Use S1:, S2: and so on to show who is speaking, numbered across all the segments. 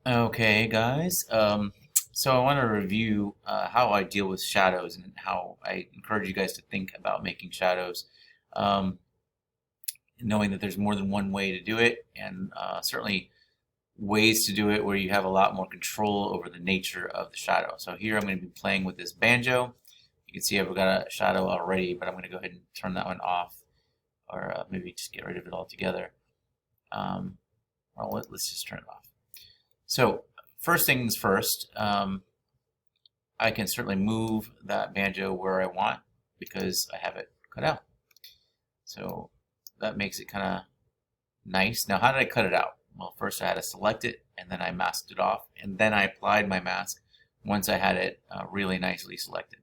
S1: Okay, guys. So I want to review how I deal with shadows and how I encourage you guys to think about making shadows, um, knowing that there's more than one way to do it, and certainly ways to do it where you have a lot more control over the nature of the shadow. So here I'm going to be playing with this banjo. You can see I've got a shadow already, but I'm going to go ahead and turn that one off, or maybe just get rid of it altogether. Um, let's just turn it off. So first things first, I can certainly move that banjo where I want because I have it cut out. So that makes it kind of nice. Now, how did I cut it out? Well, first I had to select it, and then I masked it off, and then I applied my mask once I had it really nicely selected.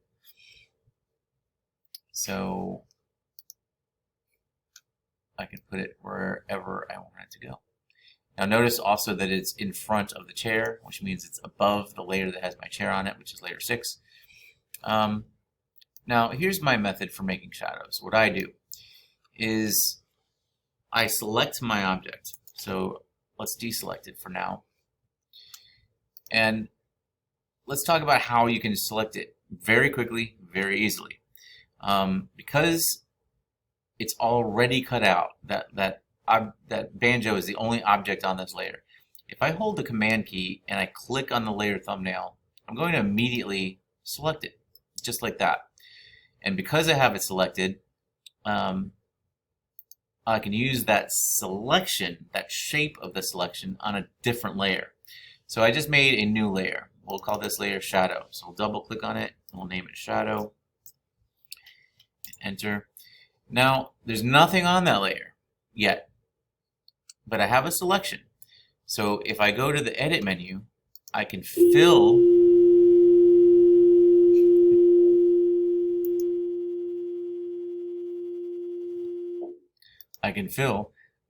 S1: So I can put it wherever I want it to go. Now notice also that it's in front of the chair, which means it's above the layer that has my chair on it, which is layer 6. Now here's my method for making shadows. What I do is I select my object. So let's deselect it for now. And let's talk about how you can select it very quickly, very easily. Because it's already cut out, that banjo is the only object on this layer. If I hold the command key and I click on the layer thumbnail, I'm going to immediately select it, just like that. And because I have it selected, I can use that selection, that shape of the selection, on a different layer. So I just made a new layer. We'll call this layer shadow. So we'll double click on it and we'll name it shadow. Enter. Now there's nothing on that layer yet, but I have a selection. So if I go to the edit menu, I can fill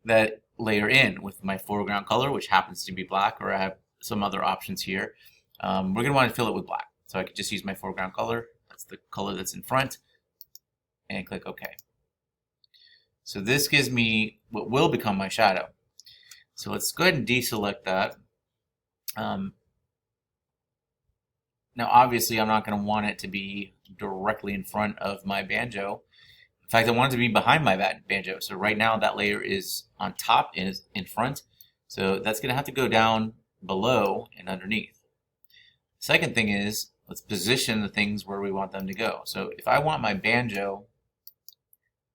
S1: that layer in with my foreground color, which happens to be black, or I have some other options here. We're going to want to fill it with black. So I could just use my foreground color. That's the color that's in front, and click OK. So this gives me what will become my shadow. So let's go ahead and deselect that. Now obviously I'm not going to want it to be directly in front of my banjo. In fact, I want it to be behind my banjo. So right now that layer is on top, is in front. So that's going to have to go down below and underneath. Second thing is, let's position the things where we want them to go. So if I want my banjo,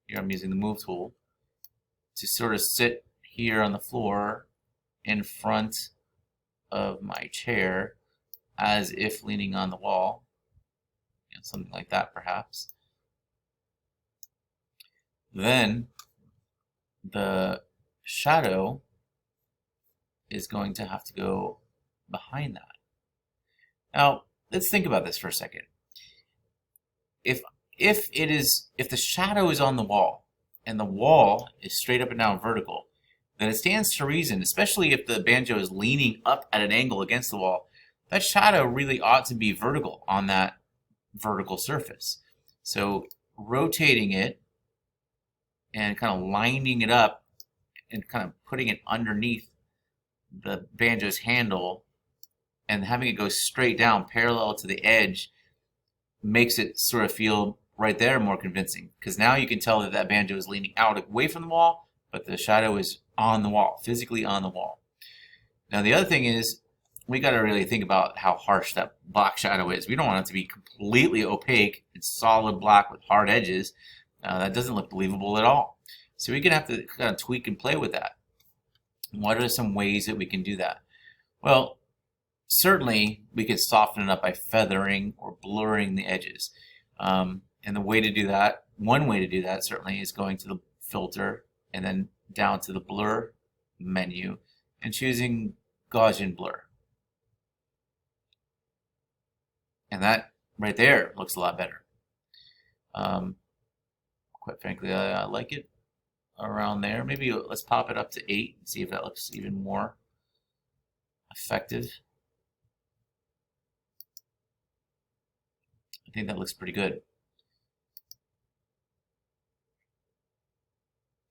S1: here I'm using the move tool, to sort of sit here on the floor in front of my chair as if leaning on the wall, something like that perhaps. Then the shadow is going to have to go behind that. Now let's think about this for a second. If the shadow is on the wall and the wall is straight up and down vertical, then it stands to reason, especially if the banjo is leaning up at an angle against the wall, that shadow really ought to be vertical on that vertical surface. So rotating it and kind of lining it up and kind of putting it underneath the banjo's handle and having it go straight down parallel to the edge makes it sort of feel right there more convincing, because now you can tell that that banjo is leaning out away from the wall, but the shadow is on the wall, physically on the wall. Now the other thing is, we got to really think about how harsh that black shadow is. We don't want it to be completely opaque and solid black with hard edges. That doesn't look believable at all. So we're going to have to kind of tweak and play with that. What are some ways that we can do that? Well, certainly we could soften it up by feathering or blurring the edges. And the way to do that, one way to do that certainly, is going to the filter and then down to the blur menu and choosing Gaussian blur. And that right there looks a lot better. Quite frankly, I like it around there. Maybe let's pop it up to 8 and see if that looks even more effective. I think that looks pretty good.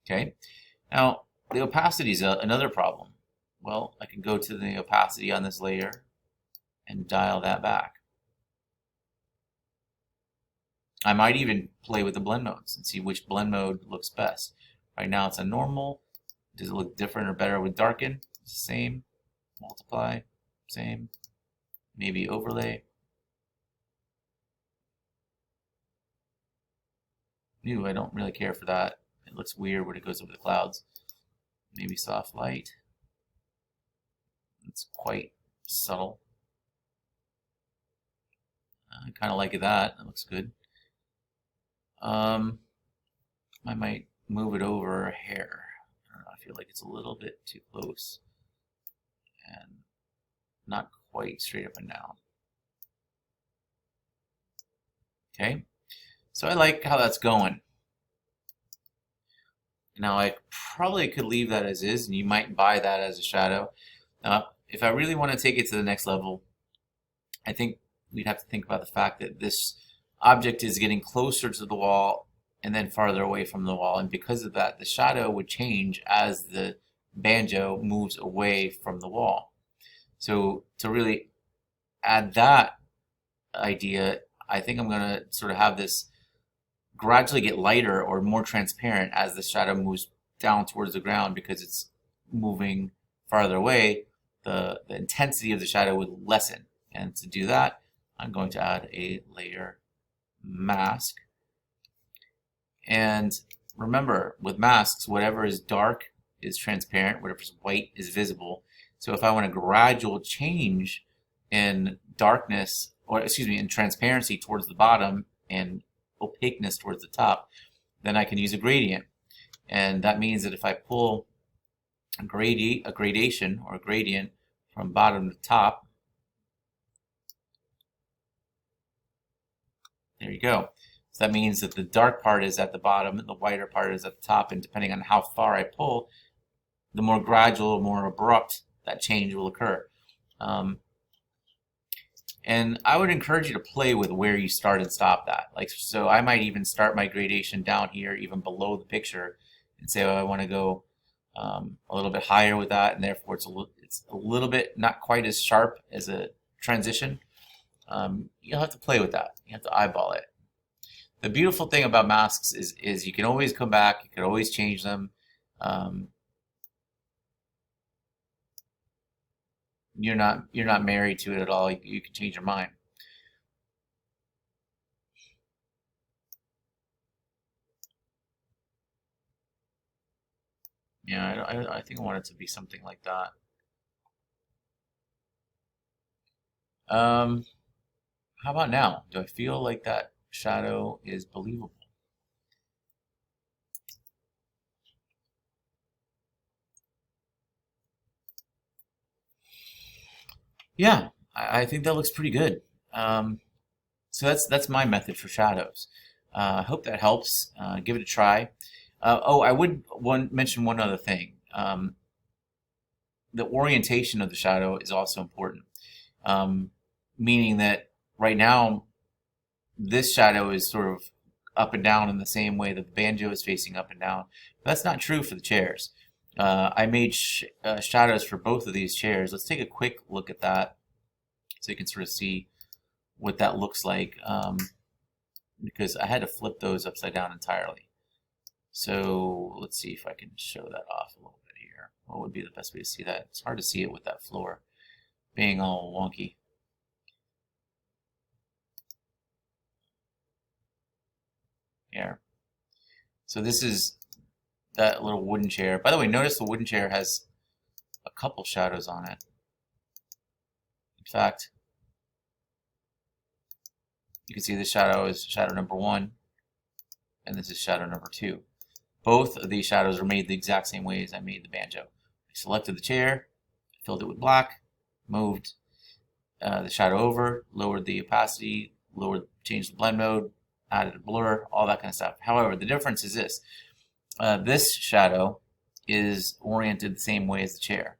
S1: Okay, now the opacity is another problem Well, I can go to the opacity on this layer and dial that back. I might even play with the blend modes and see which blend mode looks best. Right now it's a normal. Does it look different or better with darken? It's the same. Multiply, same. Maybe overlay. Ooh, I don't really care for that. It looks weird when it goes over the clouds. Maybe soft light. It's quite subtle. I kind of like that. That looks good. I might move it over a hair. I don't know, I feel like it's a little bit too close and not quite straight up and down. Okay, so I like how that's going. Now I probably could leave that as is, and you might buy that as a shadow. Now, if I really want to take it to the next level, I think we'd have to think about the fact that this object is getting closer to the wall and then farther away from the wall, and because of that, the shadow would change as the banjo moves away from the wall. So to really add that idea, I think I'm going to sort of have this gradually get lighter or more transparent as the shadow moves down towards the ground, because it's moving farther away. The intensity of the shadow would lessen, and to do that, I'm going to add a layer mask. And remember, with masks, whatever is dark is transparent, whatever is white is visible. So if I want a gradual change in darkness, or excuse me, in transparency towards the bottom and opaqueness towards the top, then I can use a gradient. And that means that if I pull a gradation or a gradient from bottom to top, there you go. So that means that the dark part is at the bottom and the whiter part is at the top, and depending on how far I pull, the more gradual, more abrupt that change will occur. And I would encourage you to play with where you start and stop that. Like, so I might even start my gradation down here, even below the picture, and say, oh, I want to go a little bit higher with that, and therefore it's a little bit not quite as sharp as a transition. You'll have to play with that. You have to eyeball it. The beautiful thing about masks is you can always come back. You can always change them. You're not married to it at all. You can change your mind. Yeah, I think I want it to be something like that. How about now? Do I feel like that shadow is believable? Yeah, I think that looks pretty good. So that's my method for shadows. I hope that helps. Give it a try. Oh, I would mention one other thing. The orientation of the shadow is also important, meaning that right now this shadow is sort of up and down in the same way that the banjo is facing up and down. But that's not true for the chairs. I made shadows for both of these chairs. Let's take a quick look at that so you can sort of see what that looks like, because I had to flip those upside down entirely. So let's see if I can show that off a little bit here. What would be the best way to see that? It's hard to see it with that floor being all wonky. Here. So this is that little wooden chair. By the way, notice the wooden chair has a couple shadows on it. In fact, you can see this shadow is shadow number 1, and this is shadow number 2. Both of these shadows are made the exact same way as I made the banjo. I selected the chair, filled it with black, moved the shadow over, lowered the opacity, changed the blend mode, added a blur, all that kind of stuff. However, the difference is this. This shadow is oriented the same way as the chair.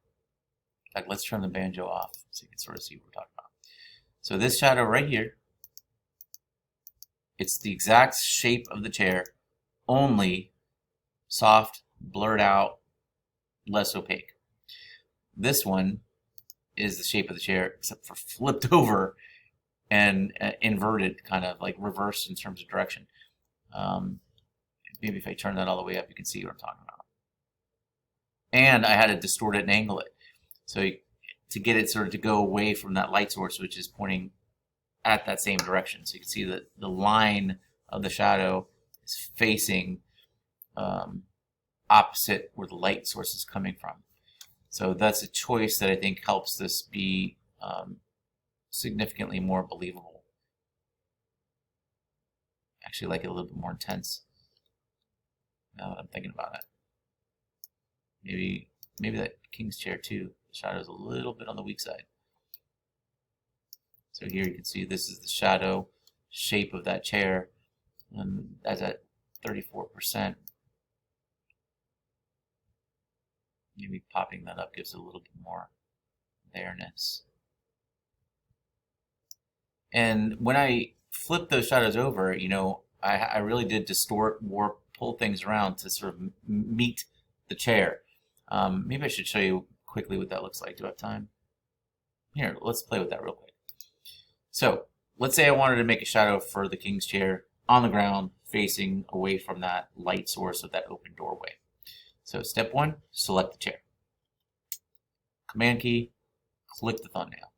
S1: In fact, let's turn the banjo off so you can sort of see what we're talking about. So this shadow right here, it's the exact shape of the chair, only soft, blurred out, less opaque. this one is the shape of the chair, except for flipped over and inverted, kind of like reversed in terms of direction. Maybe if I turn that all the way up, you can see what I'm talking about. And I had to distort it and angle it. So to get it sort of to go away from that light source, which is pointing at that same direction. So you can see that the line of the shadow is facing opposite where the light source is coming from. So that's a choice that I think helps this be significantly more believable. Actually, I like it a little bit more intense now that I'm thinking about it. Maybe that king's chair too. The shadow is a little bit on the weak side. So here you can see this is the shadow shape of that chair, and that's at 34%. Maybe popping that up gives it a little bit more there-ness. And when I flip those shadows over, you know, I really did distort, warp, pull things around to sort of meet the chair. Maybe I should show you quickly what that looks like. Do I have time? Here, let's play with that real quick. So let's say I wanted to make a shadow for the king's chair on the ground, facing away from that light source of that open doorway. So step one, select the chair. Command key, click the thumbnail,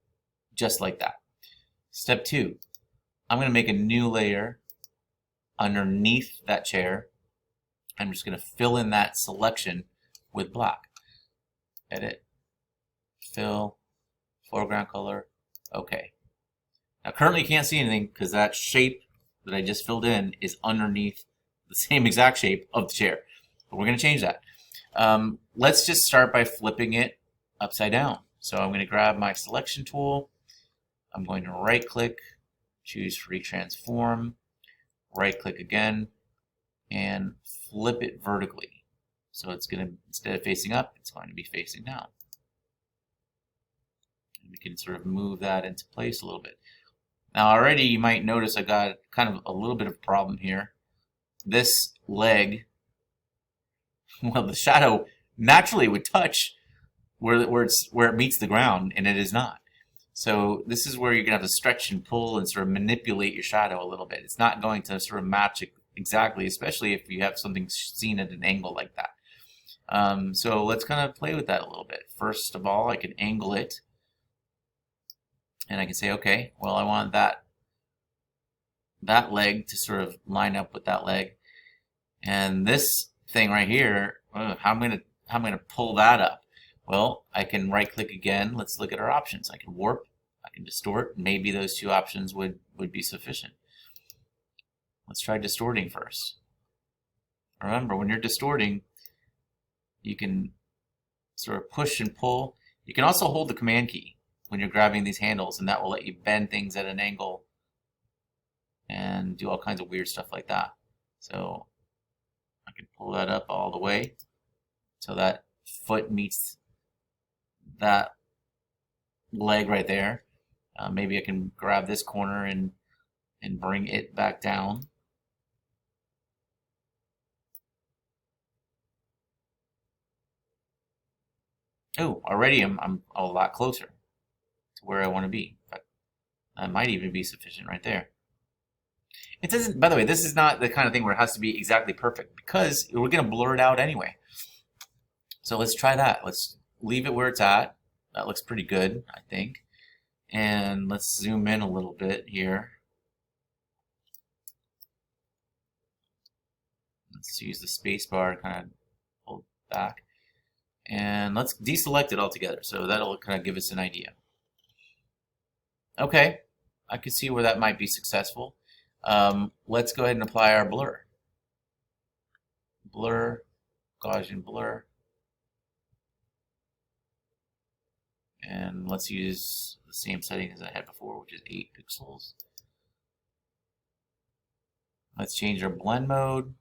S1: just like that. Step two, I'm going to make a new layer underneath that chair. I'm just going to fill in that selection with black. Edit, fill, foreground color, okay. Now currently you can't see anything because that shape that I just filled in is underneath the same exact shape of the chair. But we're going to change that. Let's just start by flipping it upside down. So I'm going to grab my selection tool. I'm going to right click, choose free transform, right click again, and flip it vertically. So it's going to, instead of facing up, it's going to be facing down. And we can sort of move that into place a little bit. Now already you might notice I got kind of a little bit of a problem here. This leg, well, the shadow naturally would touch where it meets the ground, and it is not. So this is where you're going to have to stretch and pull and sort of manipulate your shadow a little bit. It's not going to sort of match it exactly, especially if you have something seen at an angle like that. So let's kind of play with that a little bit. First of all, I can angle it, and I can say, okay, well, I want that leg to sort of line up with that leg, and this thing right here, how am I gonna pull that up? Well, I can right click again. Let's look at our options. I can warp, I can distort. Maybe those two options would be sufficient. Let's try distorting first. Remember, when you're distorting, you can sort of push and pull. You can also hold the command key when you're grabbing these handles, and that will let you bend things at an angle and do all kinds of weird stuff like that. So I can pull that up all the way so that foot meets that leg right there. Maybe I can grab this corner and bring it back down. Oh, already I'm a lot closer to where I want to be. But that might even be sufficient right there. It doesn't, by the way, this is not the kind of thing where it has to be exactly perfect because we're going to blur it out anyway. So let's try that. Let's leave it where it's at. That looks pretty good, I think. And let's zoom in a little bit here. Let's use the space bar to kind of pull back. And let's deselect it altogether. So that'll kind of give us an idea. Okay, I can see where that might be successful. Let's go ahead and apply our blur. Blur, Gaussian blur. And let's use the same setting as I had before, which is 8 pixels. Let's change our blend mode.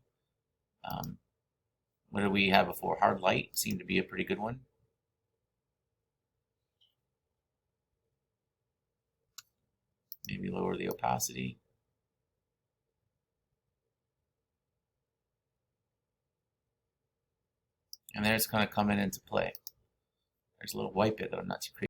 S1: What did we have before? Hard light seemed to be a pretty good one. Maybe lower the opacity. And there's kind of coming into play. There's a little white bit that I'm not too crazy